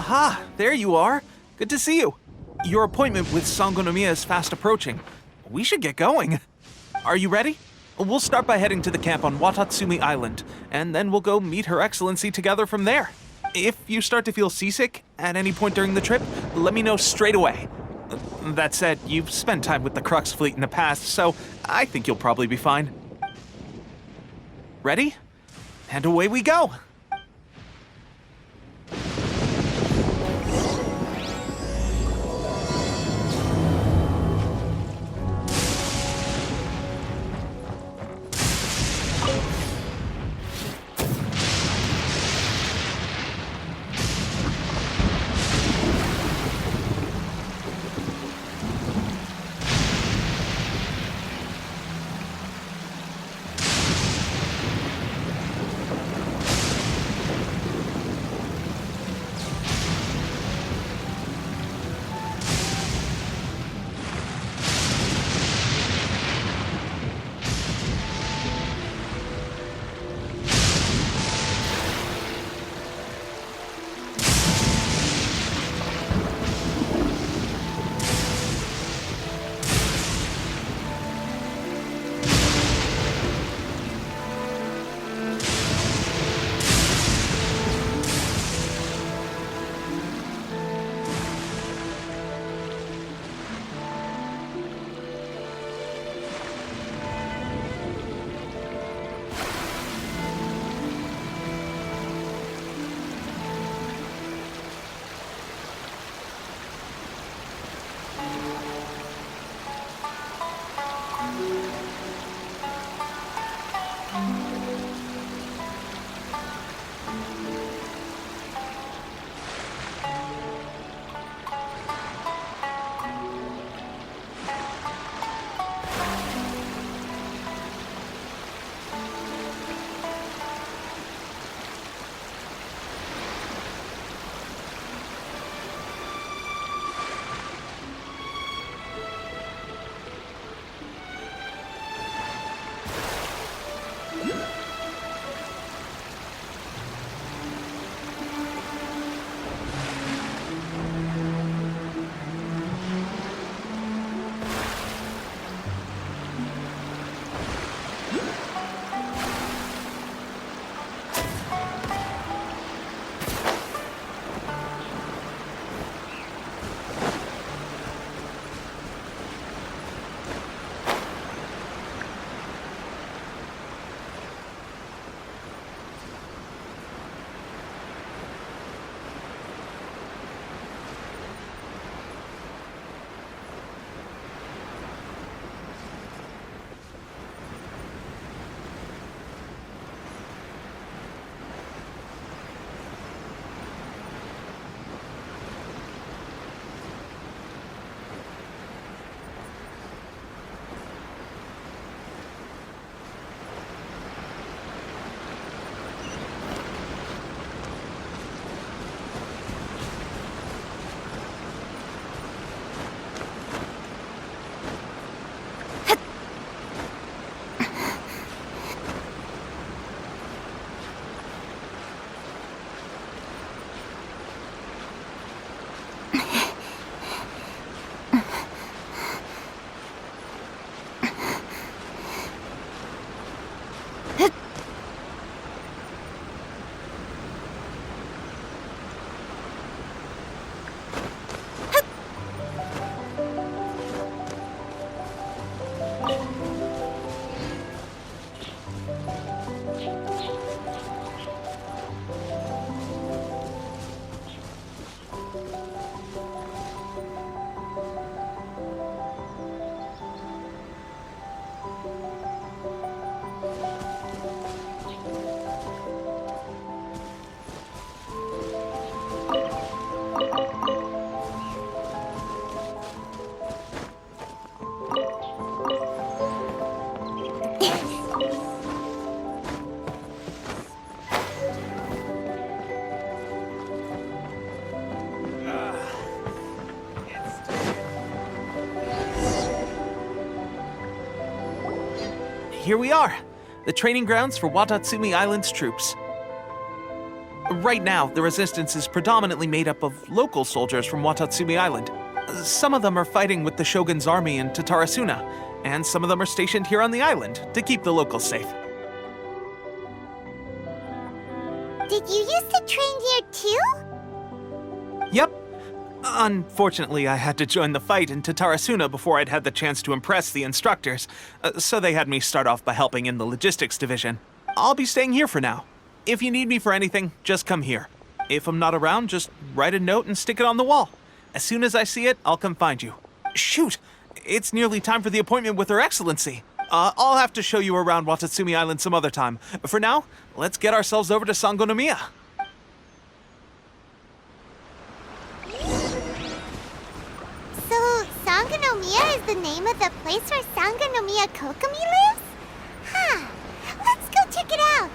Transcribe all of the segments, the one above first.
Aha, there you are. Good to see you. Your appointment with Sangonomiya is fast approaching. We should get going. Are you ready? We'll start by heading to the camp on Watatsumi Island, and then we'll go meet Her Excellency together from there. If you start to feel seasick at any point during the trip, let me know straight away. That said, you've spent time with the Crux fleet in the past, so I think you'll probably be fine. Ready? And away we go! Here we are, the training grounds for Watatsumi Island's troops. Right now, the resistance is predominantly made up of local soldiers from Watatsumi Island. Some of them are fighting with the Shogun's army in Tatarasuna, and some of them are stationed here on the island to keep the locals safe. Did you used to train here too? Yep. Unfortunately, I had to join the fight in Tatarasuna before I'd had the chance to impress the instructors, so they had me start off by helping in the logistics division. I'll be staying here for now. If you need me for anything, just come here. If I'm not around, just write a note and stick it on the wall. As soon as I see it, I'll come find you. Shoot! It's nearly time for the appointment with Her Excellency. I'll have to show you around Watatsumi Island some other time. For now, let's get ourselves over to Sangonomiya. So, Sangonomiya is the name of the place where Sangonomiya Kokomi lives? Huh. Let's go check it out.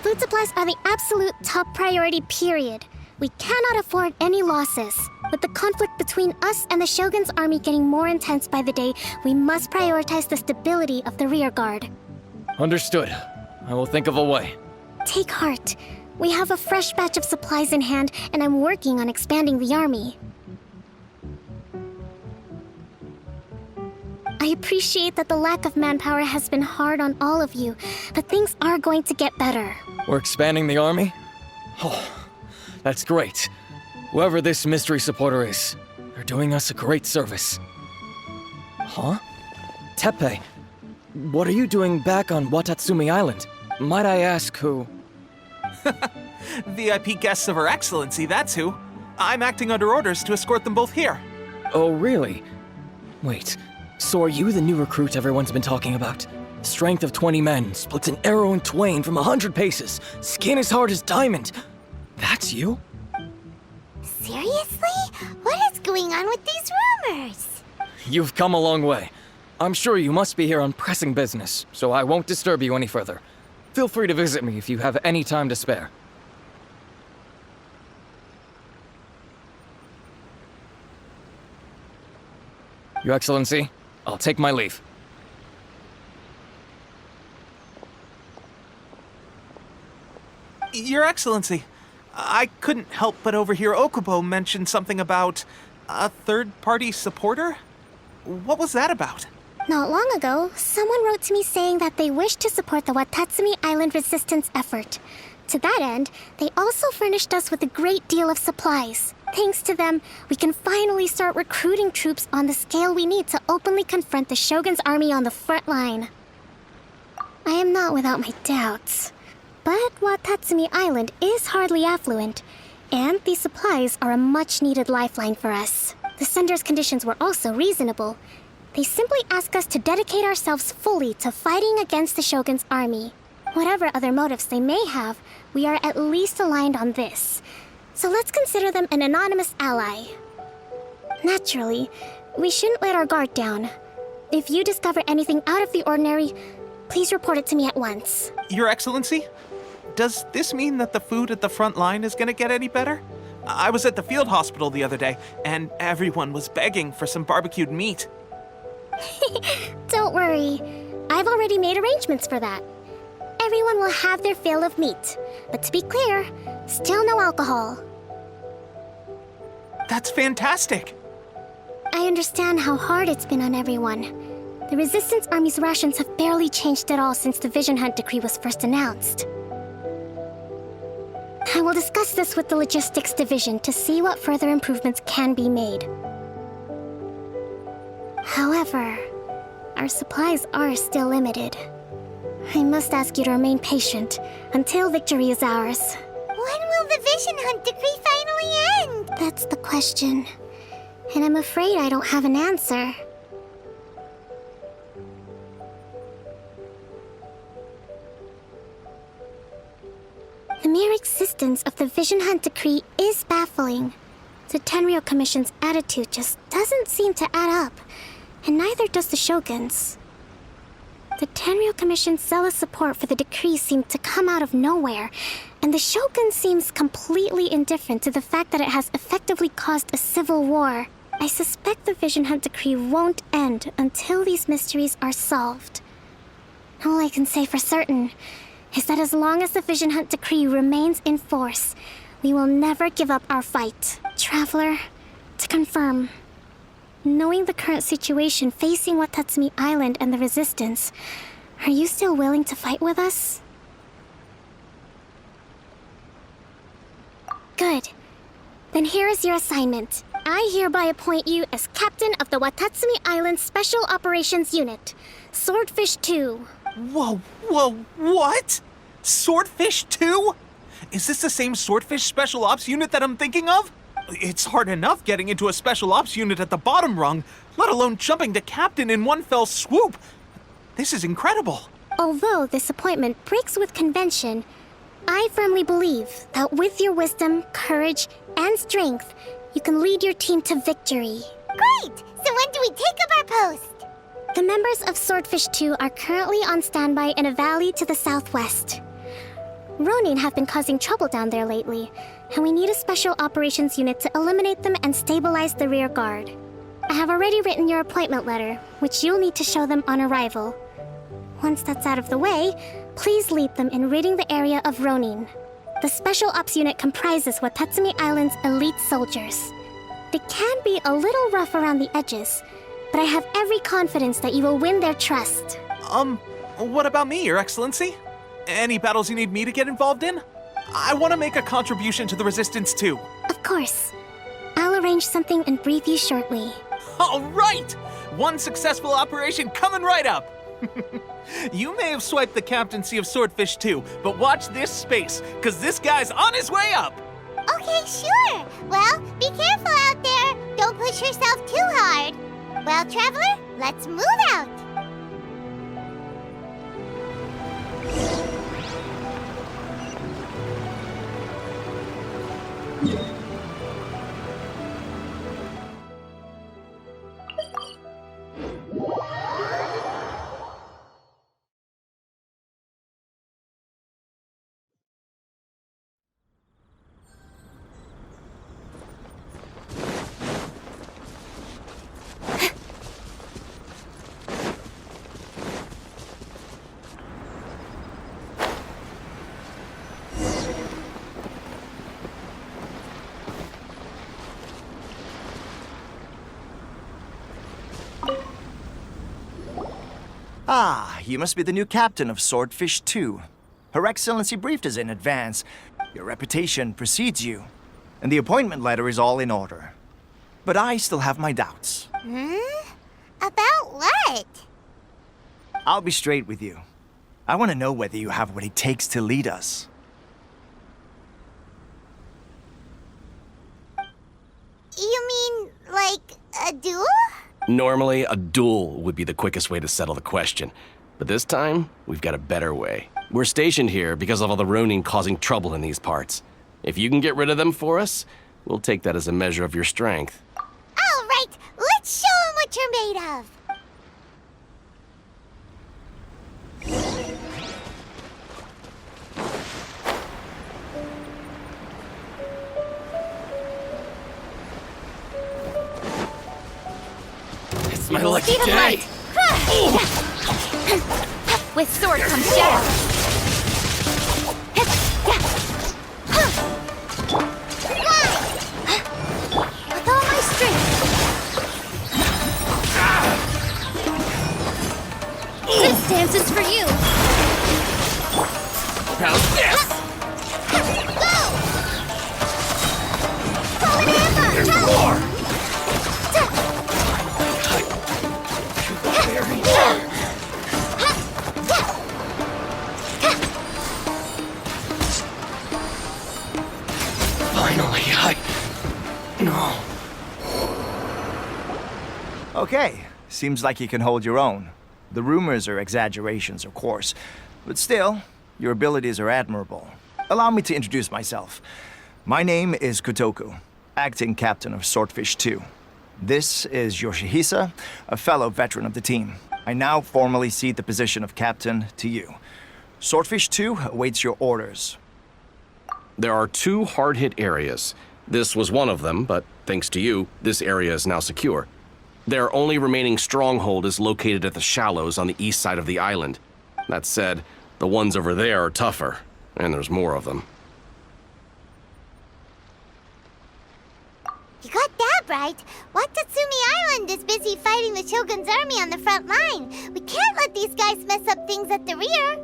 Food supplies are the absolute top priority, period. We cannot afford any losses. With the conflict between us and the Shogun's army getting more intense by the day, we must prioritize the stability of the rear guard. Understood. I will think of a way. Take heart. We have a fresh batch of supplies in hand, and I'm working on expanding the army. I appreciate that the lack of manpower has been hard on all of you, but things are going to get better. We're expanding the army? Oh, that's great. Whoever this mystery supporter is, they're doing us a great service. Huh? Teppei, what are you doing back on Watatsumi Island? Might I ask who? VIP guests of Her Excellency, that's who. I'm acting under orders to escort them both here. Oh, really? Wait, so are you the new recruit everyone's been talking about? Strength of 20 men, splits an arrow in twain from 100 paces, skin as hard as diamond. That's you? Seriously? What is going on with these rumors? You've come a long way. I'm sure you must be here on pressing business, so I won't disturb you any further. Feel free to visit me if you have any time to spare. Your Excellency, I'll take my leave. Your Excellency, I couldn't help but overhear Okubo mention something about a third-party supporter? What was that about? Not long ago, someone wrote to me saying that they wish to support the Watatsumi Island resistance effort. To that end, they also furnished us with a great deal of supplies. Thanks to them, we can finally start recruiting troops on the scale we need to openly confront the Shogun's army on the front line. I am not without my doubts. But Watatsumi Island is hardly affluent, and these supplies are a much-needed lifeline for us. The sender's conditions were also reasonable. They simply ask us to dedicate ourselves fully to fighting against the Shogun's army. Whatever other motives they may have, we are at least aligned on this. So let's consider them an anonymous ally. Naturally, we shouldn't let our guard down. If you discover anything out of the ordinary, please report it to me at once. Your Excellency? Does this mean that the food at the front line is gonna get any better? I was at the field hospital the other day, and everyone was begging for some barbecued meat. Don't worry. I've already made arrangements for that. Everyone will have their fill of meat. But to be clear, still no alcohol. That's fantastic! I understand how hard it's been on everyone. The Resistance Army's rations have barely changed at all since the Vision Hunt decree was first announced. I will discuss this with the logistics division to see what further improvements can be made. However, our supplies are still limited. I must ask you to remain patient until victory is ours. When will the Vision Hunt decree finally end? That's the question. And I'm afraid I don't have an answer. The mere existence of the Vision Hunt decree is baffling. The Tenryou Commission's attitude just doesn't seem to add up, and neither does the Shogun's. The Tenryou Commission's zealous support for the decree seemed to come out of nowhere, and the Shogun seems completely indifferent to the fact that it has effectively caused a civil war. I suspect the Vision Hunt decree won't end until these mysteries are solved. All I can say for certain is that as long as the Vision Hunt decree remains in force, we will never give up our fight. Traveler, to confirm, knowing the current situation facing Watatsumi Island and the Resistance, are you still willing to fight with us? Good. Then here is your assignment. I hereby appoint you as captain of the Watatsumi Island Special Operations Unit, Swordfish 2. Whoa, what? Swordfish 2? Is this the same Swordfish Special Ops unit that I'm thinking of? It's hard enough getting into a Special Ops unit at the bottom rung, let alone jumping to captain in one fell swoop. This is incredible. Although this appointment breaks with convention, I firmly believe that with your wisdom, courage, and strength, you can lead your team to victory. Great! So when do we take up our post? The members of Swordfish 2 are currently on standby in a valley to the southwest. Ronin have been causing trouble down there lately, and we need a special operations unit to eliminate them and stabilize the rear guard. I have already written your appointment letter, which you'll need to show them on arrival. Once that's out of the way, please lead them in ridding the area of Ronin. The Special Ops unit comprises Watatsumi Island's elite soldiers. They can be a little rough around the edges, but I have every confidence that you will win their trust. What about me, Your Excellency? Any battles you need me to get involved in? I want to make a contribution to the Resistance too. Of course. I'll arrange something and brief you shortly. All right! One successful operation coming right up! You may have swiped the captaincy of Swordfish 2, but watch this space, because this guy's on his way up! Okay, sure. Well, be careful out there. Don't push yourself too hard. Well, Traveler, let's move out. Ah, you must be the new captain of Swordfish 2. Her Excellency briefed us in advance. Your reputation precedes you, and the appointment letter is all in order. But I still have my doubts. About what? I'll be straight with you. I want to know whether you have what it takes to lead us. You mean, like, a duel? Normally, a duel would be the quickest way to settle the question. But this time, we've got a better way. We're stationed here because of all the Ronin causing trouble in these parts. If you can get rid of them for us, we'll take that as a measure of your strength. All right, let's show 'em what you're made of. It's my lucky Speed of day! light. With sword comes shadow. With all my strength. This dance is for you. How's this? Go! There's more! Finally, No. Okay, seems like you can hold your own. The rumors are exaggerations, of course, but still, your abilities are admirable. Allow me to introduce myself. My name is Kotoku, acting captain of Swordfish 2. This is Yoshihisa, a fellow veteran of the team. I now formally cede the position of captain to you. Swordfish 2 awaits your orders. There are 2 hard-hit areas. This was one of them, but thanks to you, this area is now secure. Their only remaining stronghold is located at the shallows on the east side of the island. That said, the ones over there are tougher, and there's more of them. You got that right. Watatsumi Island is busy fighting the Shogun's army on the front line. We can't let these guys mess up things at the rear.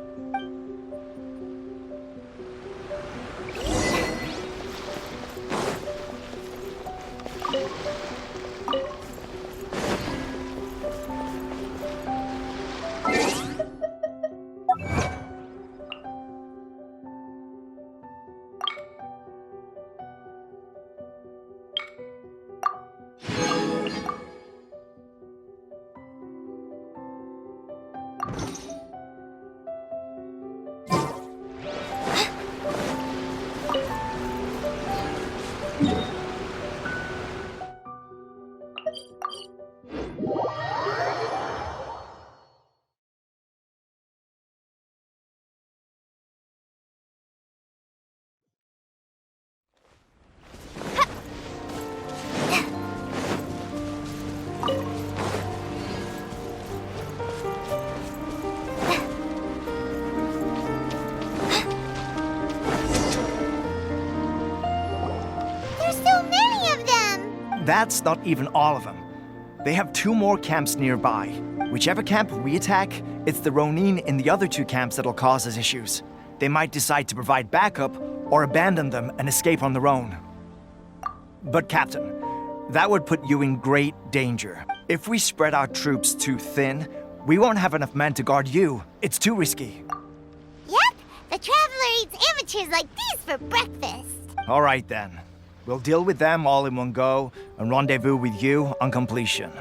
That's not even all of them. They have 2 more camps nearby. Whichever camp we attack, it's the Ronin in the other 2 camps that'll cause us issues. They might decide to provide backup or abandon them and escape on their own. But Captain, that would put you in great danger. If we spread our troops too thin, we won't have enough men to guard you. It's too risky. Yep, the Traveler eats amateurs like these for breakfast. All right then. We'll deal with them all in one go and rendezvous with you on completion.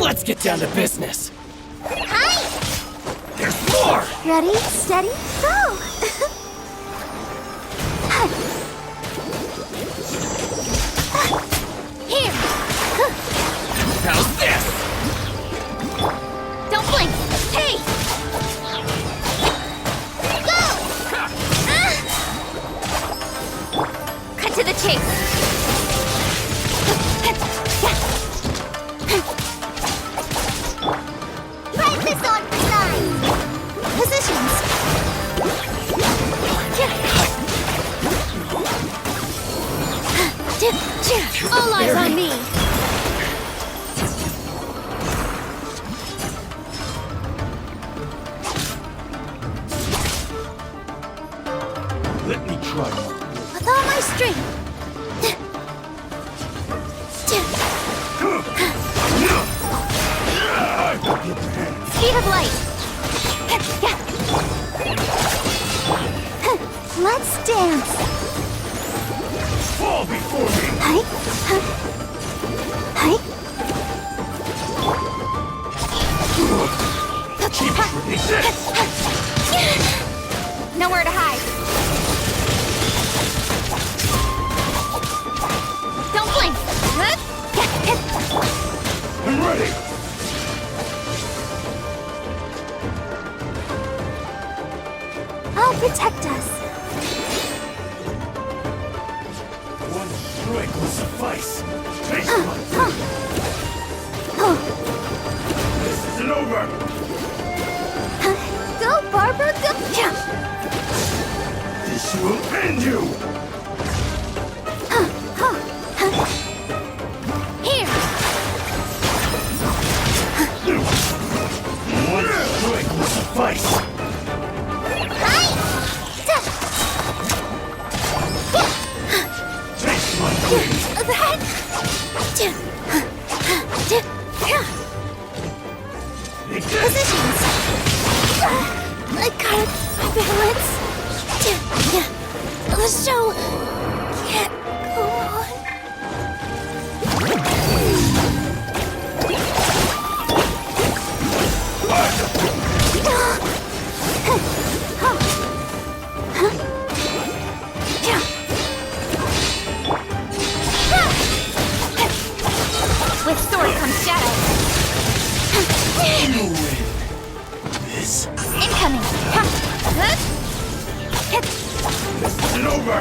Let's get down to business. Hi! There's more! Ready, steady, go! Here! How's this? Don't blink! Hey! Go! Cut to the chase! Right this on for size! Positions! All eyes on me! Let me try. With all my strength! Speed of light! Let's dance! Fall before me! Hi! Hi! Nowhere to hide. Don't blink. I'm ready! I'll protect us. One strike will suffice. Taste This isn't over! Go, Barbara, go! This will end you! Here. One strike will suffice. Positions. I can't balance. The show can't go on. With sword comes shadow. This Incoming. It over!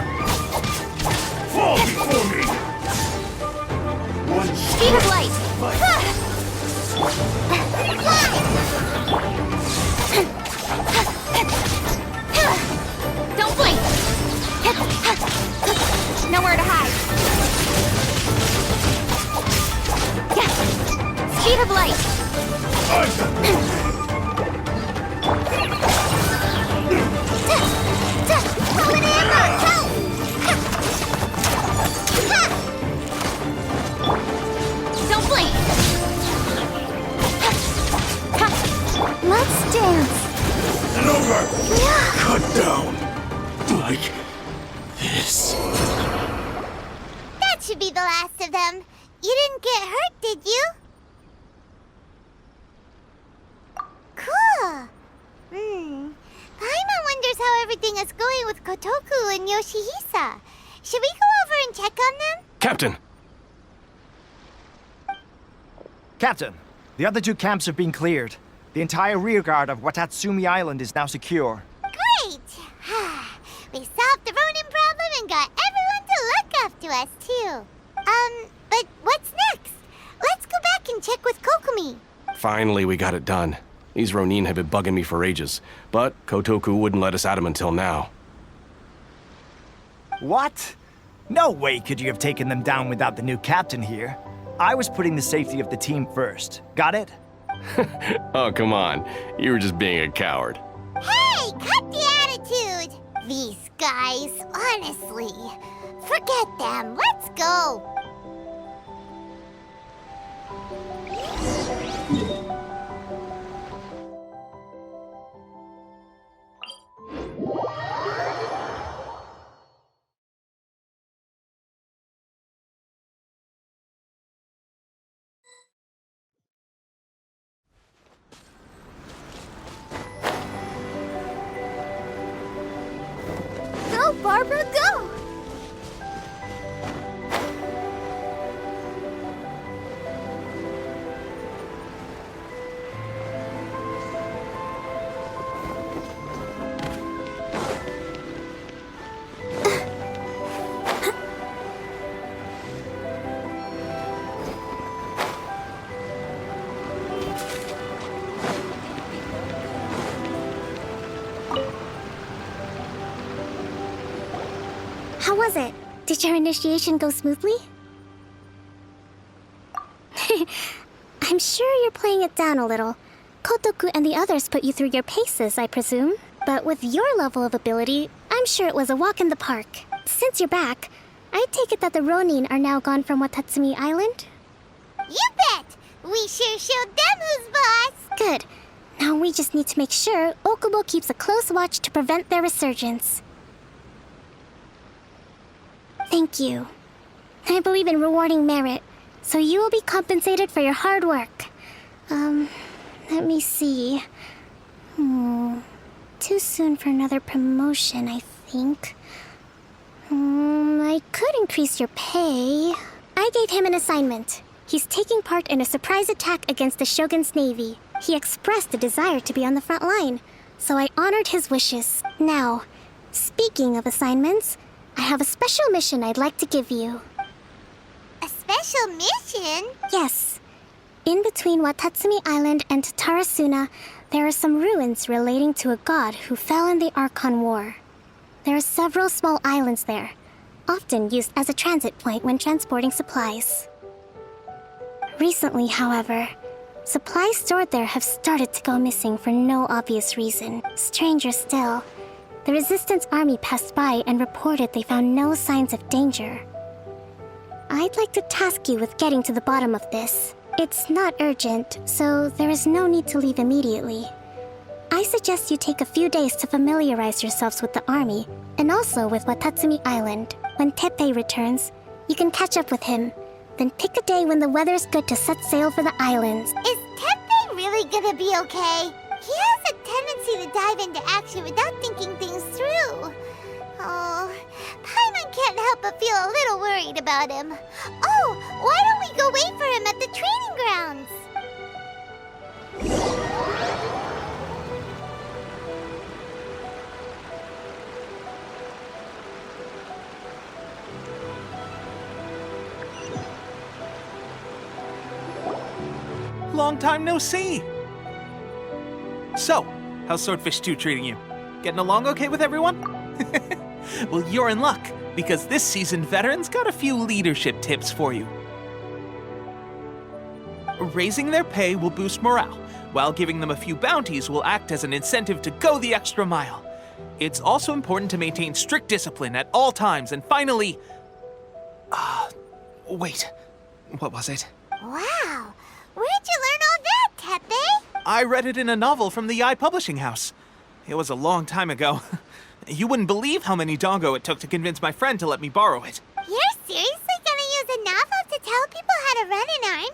Fall before me! One Speed of light. Don't blink. Nowhere to hide. Speed of light. Throw an amber. Don't blink. Let's dance. and over! Cut down! Like this. That should be the last of them. You didn't get hurt, did you? Cool. Paimon wonders how everything is going with Kotoku and Yoshihisa. Should we go over and check on them? Captain! Captain, the other two camps have been cleared. The entire rearguard of Watatsumi Island is now secure. Great! We solved the Ronin problem and got everyone to look after us, too. But what's next? Let's go back and check with Kokumi. Finally, we got it done. These Ronin have been bugging me for ages, but Kotoku wouldn't let us at him until now. What? No way could you have taken them down without the new captain here. I was putting the safety of the team first. Got it? Oh, come on. You were just being a coward. Hey, cut the attitude! These guys, honestly. Forget them. Let's go. Go, Barbara, go! How was it? Did your initiation go smoothly? I'm sure you're playing it down a little. Kotoku and the others put you through your paces, I presume. But with your level of ability, I'm sure it was a walk in the park. Since you're back, I take it that the Ronin are now gone from Watatsumi Island? You bet! We sure showed them who's boss! Good. Now we just need to make sure Okubo keeps a close watch to prevent their resurgence. Thank you. I believe in rewarding merit, so you will be compensated for your hard work. Let me see. Too soon for another promotion, I think. I could increase your pay. I gave him an assignment. He's taking part in a surprise attack against the Shogun's navy. He expressed a desire to be on the front line, so I honored his wishes. Now, speaking of assignments, I have a special mission I'd like to give you. A special mission? Yes. In between Watatsumi Island and Tarasuna, there are some ruins relating to a god who fell in the Archon War. There are several small islands there, often used as a transit point when transporting supplies. Recently, however, supplies stored there have started to go missing for no obvious reason. Stranger still, the Resistance army passed by and reported they found no signs of danger. I'd like to task you with getting to the bottom of this. It's not urgent, so there is no need to leave immediately. I suggest you take a few days to familiarize yourselves with the army, and also with Watatsumi Island. When Teppei returns, you can catch up with him. Then pick a day when the weather's good to set sail for the islands. Is Teppei really gonna be okay? He has a tendency to dive into action without thinking things through. Oh, Paimon can't help but feel a little worried about him. Oh, why don't we go wait for him at the training grounds? Long time no see! So, how's Swordfish 2 treating you? Getting along okay with everyone? Well, you're in luck, because this seasoned veteran's got a few leadership tips for you. Raising their pay will boost morale, while giving them a few bounties will act as an incentive to go the extra mile. It's also important to maintain strict discipline at all times, and finally... wait, what was it? Wow, where'd you learn all that, Teppei? I read it in a novel from the Publishing House. It was a long time ago. You wouldn't believe how many dongo it took to convince my friend to let me borrow it. You're seriously gonna use a novel to tell people how to run an army?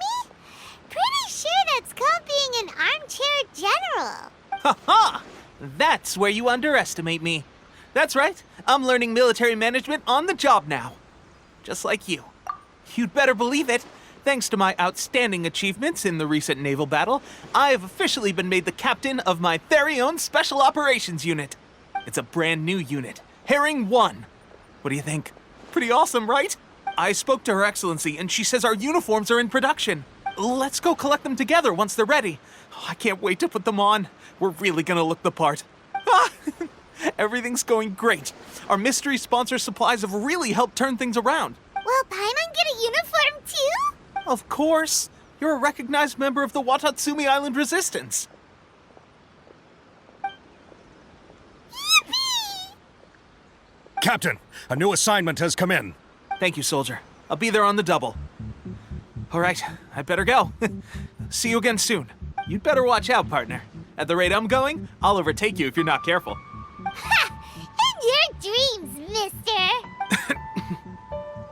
Pretty sure that's called being an armchair general. Ha ha! That's where you underestimate me. That's right, I'm learning military management on the job now. Just like you. You'd better believe it. Thanks to my outstanding achievements in the recent naval battle, I have officially been made the captain of my very own Special Operations Unit. It's a brand new unit, Herring 1. What do you think? Pretty awesome, right? I spoke to Her Excellency, and she says our uniforms are in production. Let's go collect them together once they're ready. Oh, I can't wait to put them on. We're really gonna look the part. Everything's going great. Our mystery sponsor supplies have really helped turn things around. Will Paimon get a uniform too? Of course. You're a recognized member of the Watatsumi Island Resistance. Yippee! Captain, a new assignment has come in. Thank you, soldier. I'll be there on the double. All right, I better go. See you again soon. You'd better watch out, partner. At the rate I'm going, I'll overtake you if you're not careful. Ha! In your dreams, mister!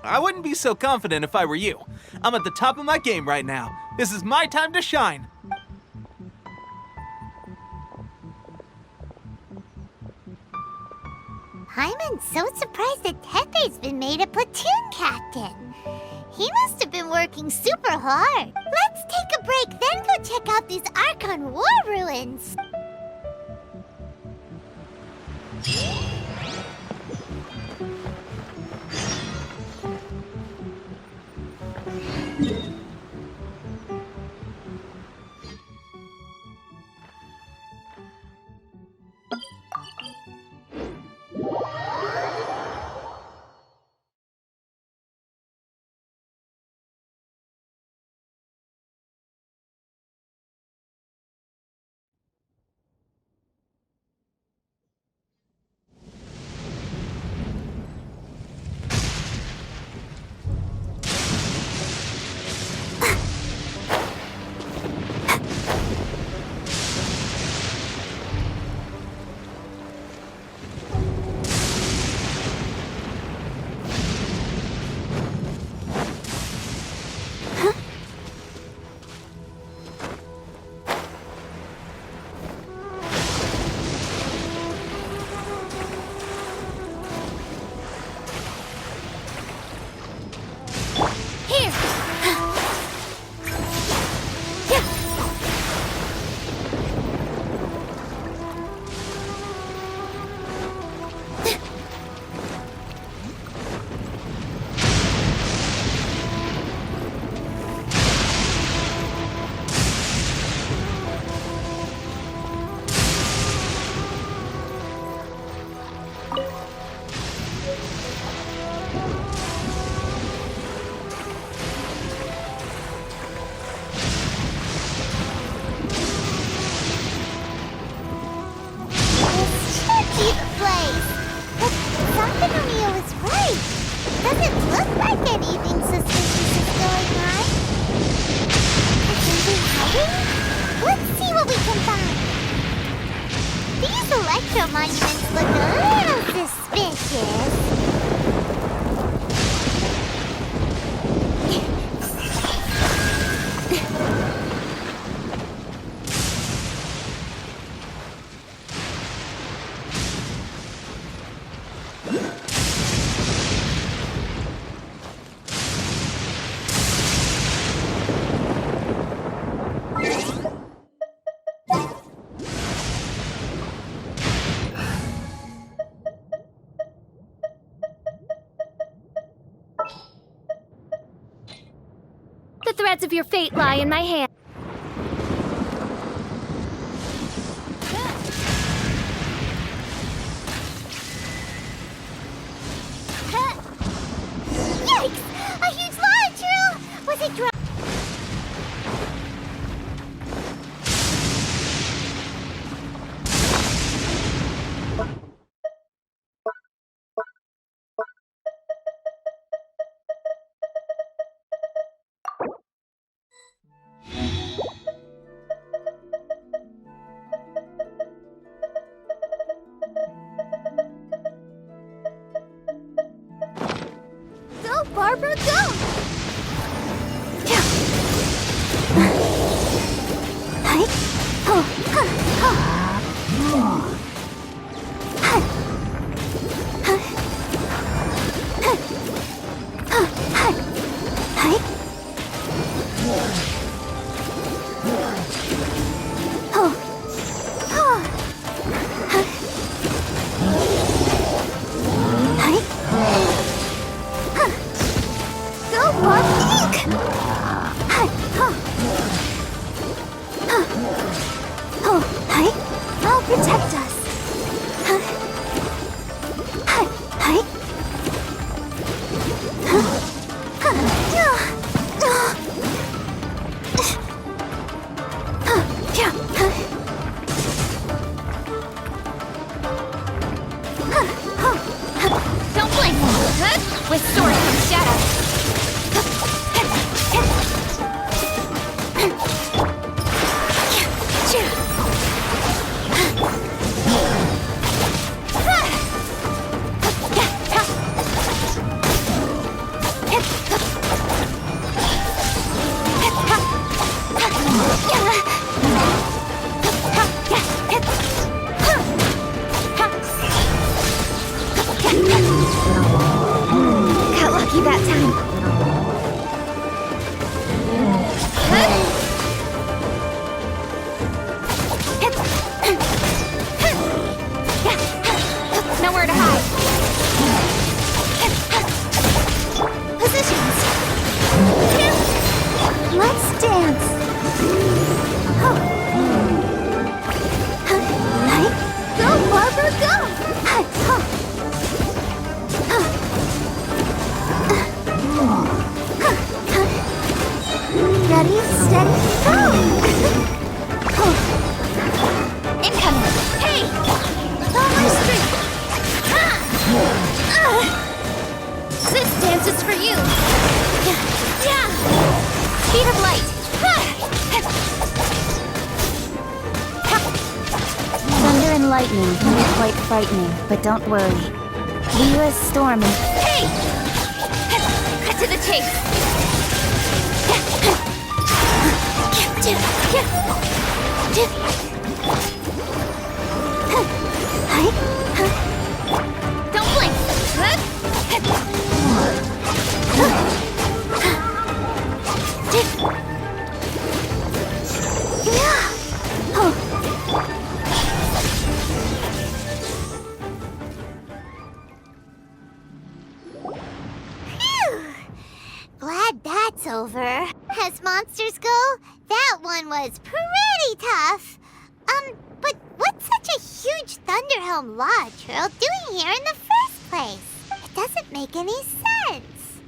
I wouldn't be so confident if I were you. I'm at the top of my game right now. This is my time to shine. Paimon's so surprised that Teppei's been made a platoon captain. He must have been working super hard. Let's take a break, then go check out these Archon War ruins. The threads of your fate lie in my hand. Yikes! A huge lava drill! Was it dry? Go, Barbara, go! Go, I'll protect us. Don't blink! With sword comes shadow. Got lucky that time. Nowhere to hide. Positions. Let's dance. Go, Barbara, go! Ready, steady, go! Incoming. Hey! On my street! This dance is for you. Speed of light. Thunder and lightning can be quite frightening, but don't worry. Leela's storm and... Hey! Cut to the chase. Don't blink. Glad that's over. As monsters go, that one was pretty tough. But what's such a huge Thunderhelm Lodge Earl doing here in the first place? It doesn't make any sense.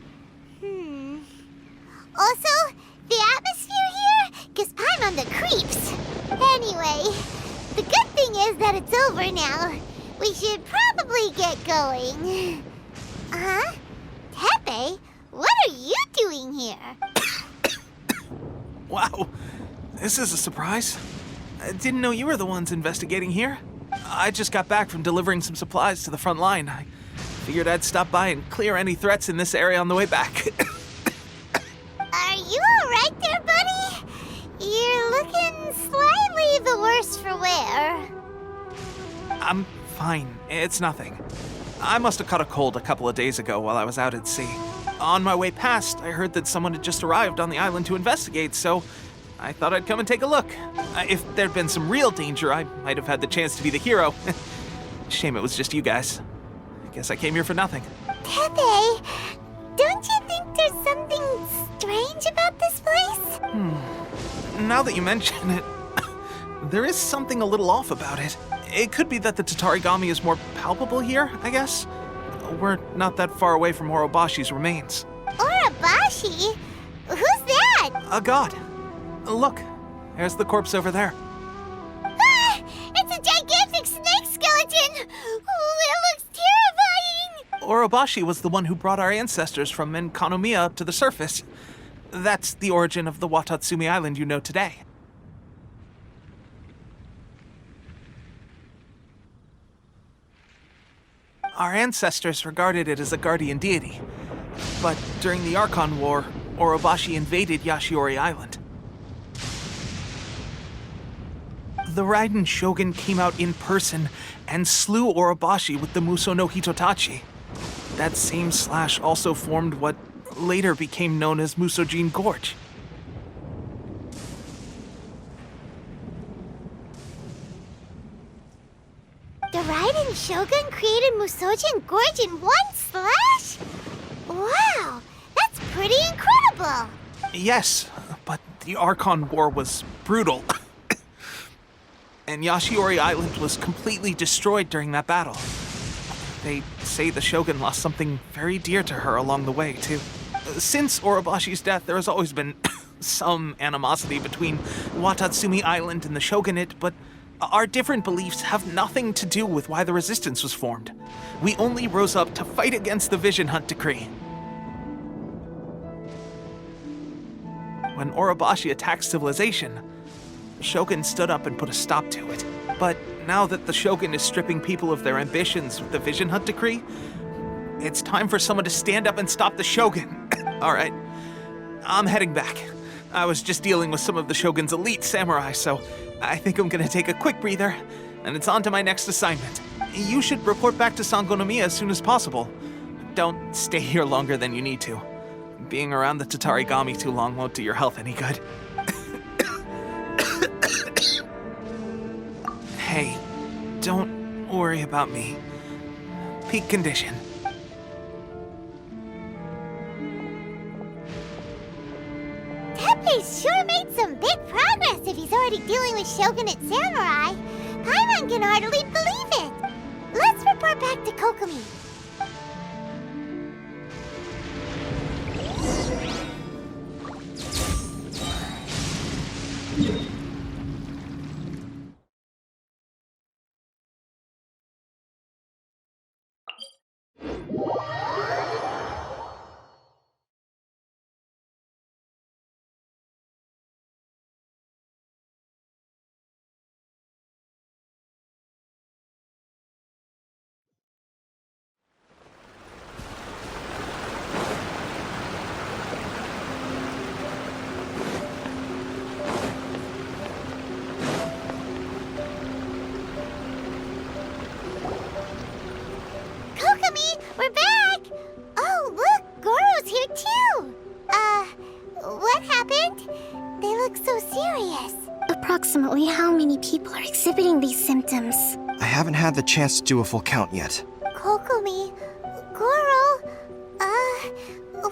Also, the atmosphere here gives Paimon the creeps. Anyway, the good thing is that it's over now. We should probably get going. Teppei, what are you doing here? Wow, this is a surprise. I didn't know you were the ones investigating here. I just got back from delivering some supplies to the front line. I figured I'd stop by and clear any threats in this area on the way back. Are you alright there, buddy? You're looking slightly the worse for wear. I'm fine. It's nothing. I must have caught a cold a couple of days ago while I was out at sea. On my way past, I heard that someone had just arrived on the island to investigate, so I thought I'd come and take a look. If there'd been some real danger, I might have had the chance to be the hero. Shame it was just you guys. I guess I came here for nothing. Teppei, don't you think there's something strange about this place? Now that you mention it, there is something a little off about it. It could be that the Tatarigami is more palpable here, I guess. We're not that far away from Orobashi's remains. Orobashi? Who's that? A god. Look, there's the corpse over there. Ah! It's a gigantic snake skeleton! Oh, it looks terrifying! Orobashi was the one who brought our ancestors from Enkanomiya up to the surface. That's the origin of the Watatsumi Island you know today. Our ancestors regarded it as a guardian deity. But during the Archon War, Orobashi invaded Yashiori Island. The Raiden Shogun came out in person and slew Orobashi with the Muso no Hitotachi. That same slash also formed what later became known as Musojin Gorge. The Raiden Shogun created Musojin Gorge in one slash? Wow, that's pretty incredible! Yes, but the Archon War was brutal. And Yashiori Island was completely destroyed during that battle. They say the Shogun lost something very dear to her along the way, too. Since Orobashi's death, there has always been some animosity between Watatsumi Island and the Shogunate, but our different beliefs have nothing to do with why the resistance was formed. We only rose up to fight against the Vision Hunt Decree. When Orobashi attacked civilization, Shogun stood up and put a stop to it. But now that the Shogun is stripping people of their ambitions with the Vision Hunt Decree, it's time for someone to stand up and stop the Shogun. All right, I'm heading back. I was just dealing with some of the Shogun's elite samurai, so I think I'm gonna take a quick breather, and it's on to my next assignment. You should report back to Sangonomiya as soon as possible. Don't stay here longer than you need to. Being around the Tatarigami too long won't do your health any good. Hey, don't worry about me. Peak condition. Teppei sure made some big progress if he's already dealing with Shogunate samurai. Paimon can hardly believe it. Let's report back to Kokomi. Kokomi, we're back! Oh, look, Goro's here too! What happened? They look so serious. Approximately how many people are exhibiting these symptoms? I haven't had the chance to do a full count yet. Kokomi, Goro,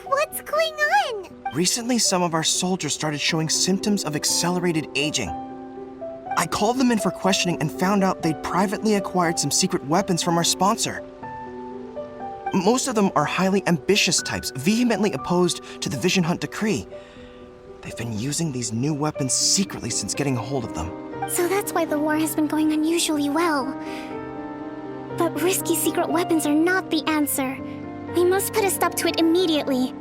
what's going on? Recently, some of our soldiers started showing symptoms of accelerated aging. I called them in for questioning and found out they'd privately acquired some secret weapons from our sponsor. Most of them are highly ambitious types, vehemently opposed to the Vision Hunt Decree. They've been using these new weapons secretly since getting a hold of them. So that's why the war has been going unusually well. But risky secret weapons are not the answer. We must put a stop to it immediately.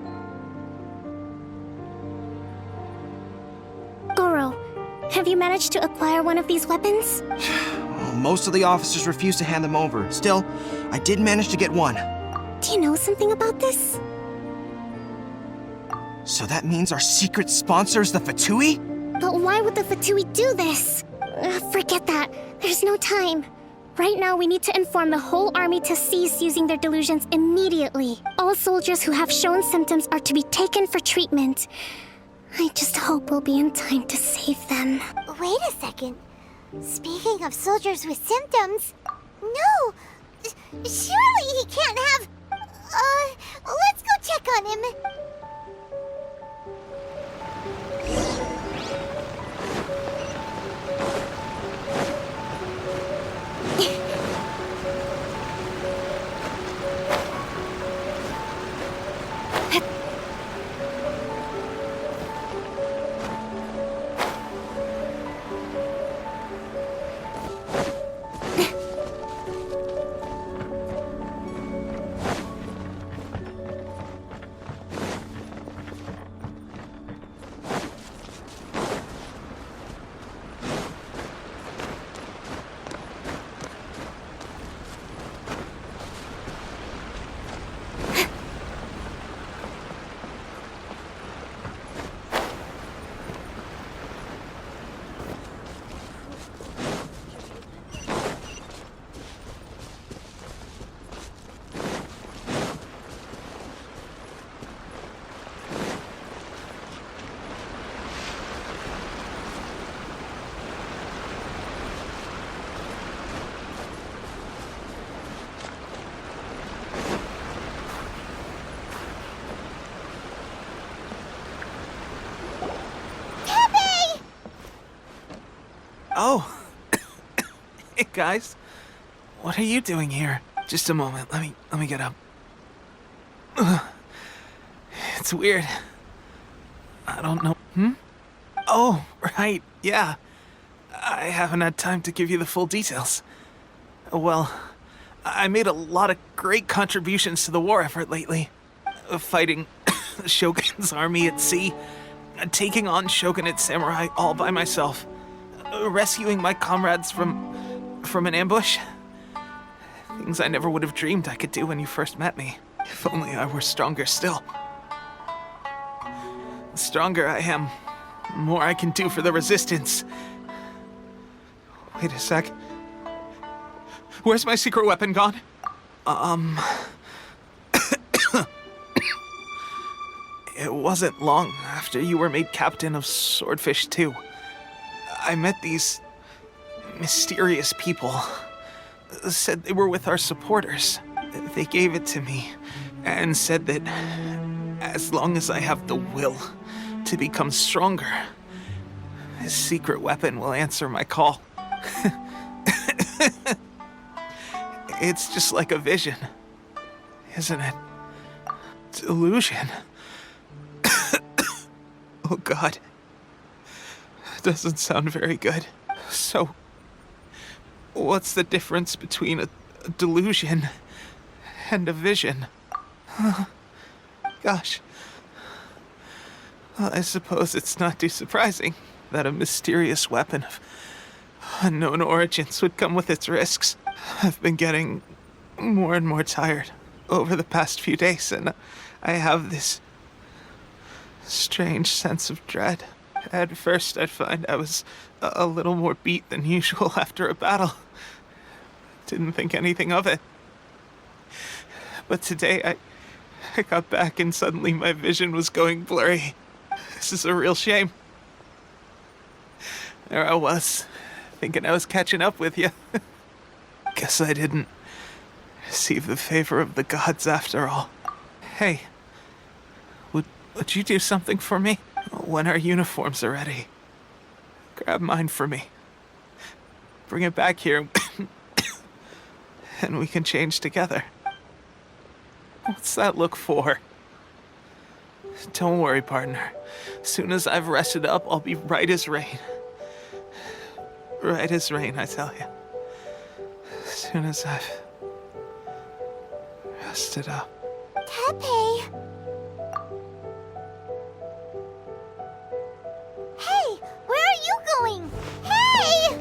Goro, have you managed to acquire one of these weapons? Well, most of the officers refuse to hand them over. Still, I did manage to get one. Do you know something about this? So that means our secret sponsor is the Fatui? But why would the Fatui do this? Forget that. There's no time. Right now, we need to inform the whole army to cease using their delusions immediately. All soldiers who have shown symptoms are to be taken for treatment. I just hope we'll be in time to save them. Wait a second. Speaking of soldiers with symptoms... No! Surely he can't have... let's go check on him. Oh. Hey, guys. What are you doing here? Just a moment. Let me get up. Ugh. It's weird. I don't know. Oh, right. Yeah. I haven't had time to give you the full details. Well, I made a lot of great contributions to the war effort lately. Fighting the Shogun's army at sea, taking on Shogunate samurai all by myself, rescuing my comrades from an ambush. Things I never would have dreamed I could do when you first met me. If only I were stronger still. The stronger I am, the more I can do for the Resistance. Wait a sec. Where's my secret weapon gone? It wasn't long after you were made captain of Swordfish 2. I met these mysterious people. Said they were with our supporters. They gave it to me and said that as long as I have the will to become stronger, this secret weapon will answer my call. It's just like a vision, isn't it? Delusion. Oh God. That doesn't sound very good. So, what's the difference between a delusion and a vision? Gosh. Well, I suppose it's not too surprising that a mysterious weapon of unknown origins would come with its risks. I've been getting more and more tired over the past few days, and I have this strange sense of dread. At first, I'd find I was a little more beat than usual after a battle. Didn't think anything of it. But today, I got back and suddenly my vision was going blurry. This is a real shame. There I was, thinking I was catching up with you. Guess I didn't receive the favor of the gods after all. Hey, would you do something for me? When our uniforms are ready, grab mine for me. Bring it back here, and we can change together. What's that look for? Don't worry, partner. As soon as I've rested up, I'll be right as rain. Right as rain, I tell you. As soon as I've rested up. Teppei! Hey! Where are you going? Hey!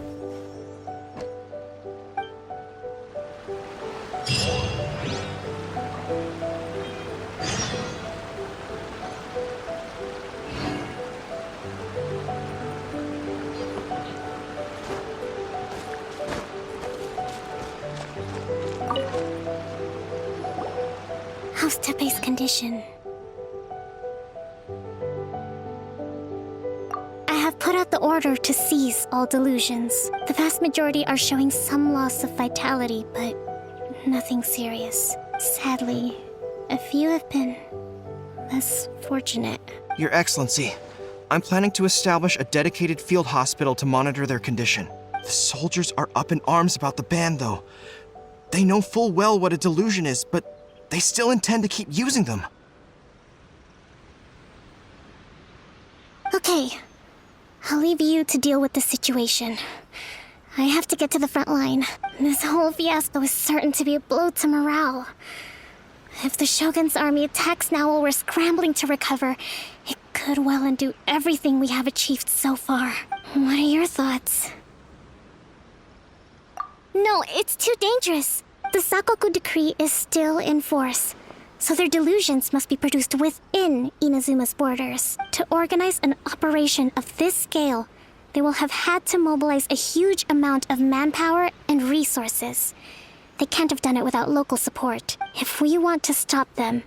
How's Teppei's condition? I have put out the order to seize all delusions. The vast majority are showing some loss of vitality, but nothing serious. Sadly, a few have been less fortunate. Your Excellency, I'm planning to establish a dedicated field hospital to monitor their condition. The soldiers are up in arms about the ban, though. They know full well what a delusion is, but they still intend to keep using them. Okay, I'll leave you to deal with the situation. I have to get to the front line. This whole fiasco is certain to be a blow to morale. If the Shogun's army attacks now while we're scrambling to recover, it could well undo everything we have achieved so far. What are your thoughts? No, it's too dangerous. The Sakoku decree is still in force, so their delusions must be produced within Inazuma's borders. To organize an operation of this scale, they will have had to mobilize a huge amount of manpower and resources. They can't have done it without local support. If we want to stop them,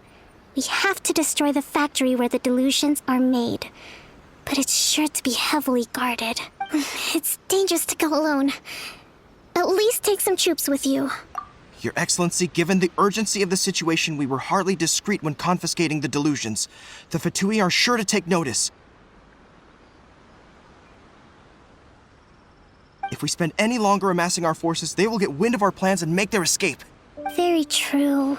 we have to destroy the factory where the delusions are made. But it's sure to be heavily guarded. It's dangerous to go alone. At least take some troops with you. Your Excellency, given the urgency of the situation, we were hardly discreet when confiscating the delusions. The Fatui are sure to take notice. If we spend any longer amassing our forces, they will get wind of our plans and make their escape. Very true.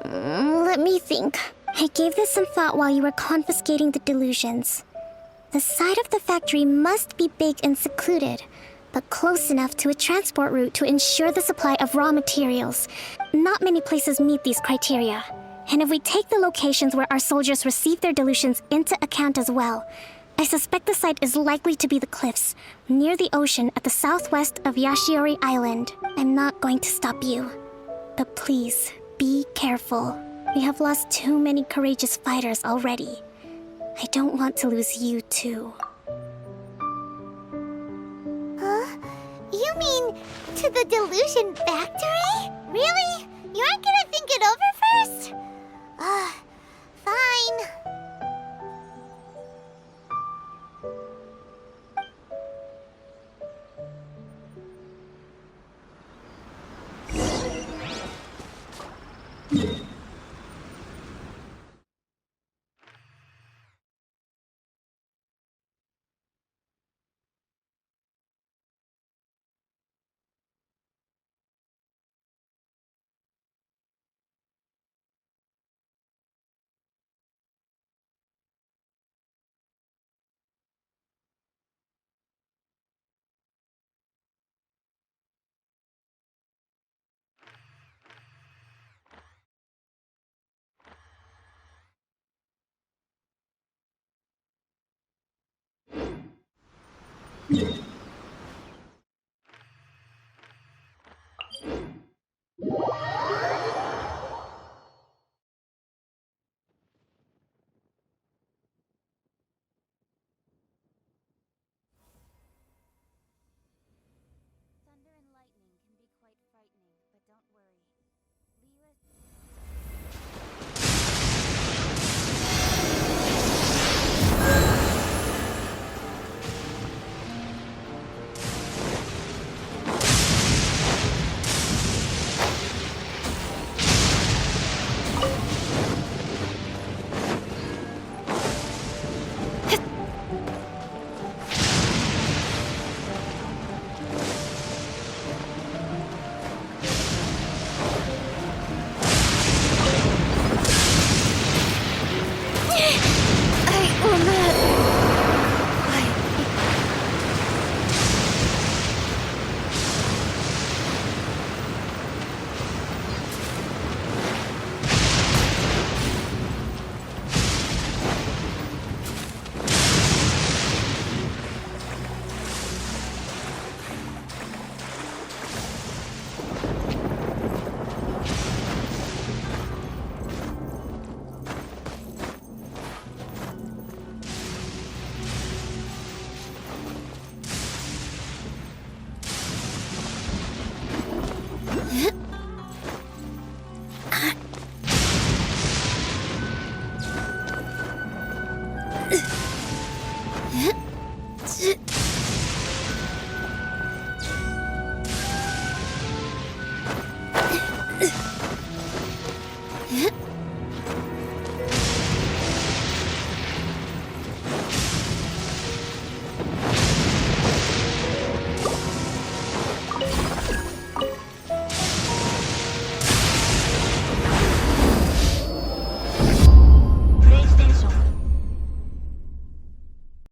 Let me think. I gave this some thought while you were confiscating the delusions. The side of the factory must be big and secluded, but close enough to a transport route to ensure the supply of raw materials. Not many places meet these criteria. And if we take the locations where our soldiers receive their delusions into account as well, I suspect the site is likely to be the cliffs, near the ocean at the southwest of Yashiori Island. I'm not going to stop you. But please, be careful. We have lost too many courageous fighters already. I don't want to lose you too. Huh? You mean to the Delusion factory? Really? You aren't gonna think it over first? Fine. Thunder and lightning can be quite frightening, but don't worry. Liyue... Ugh.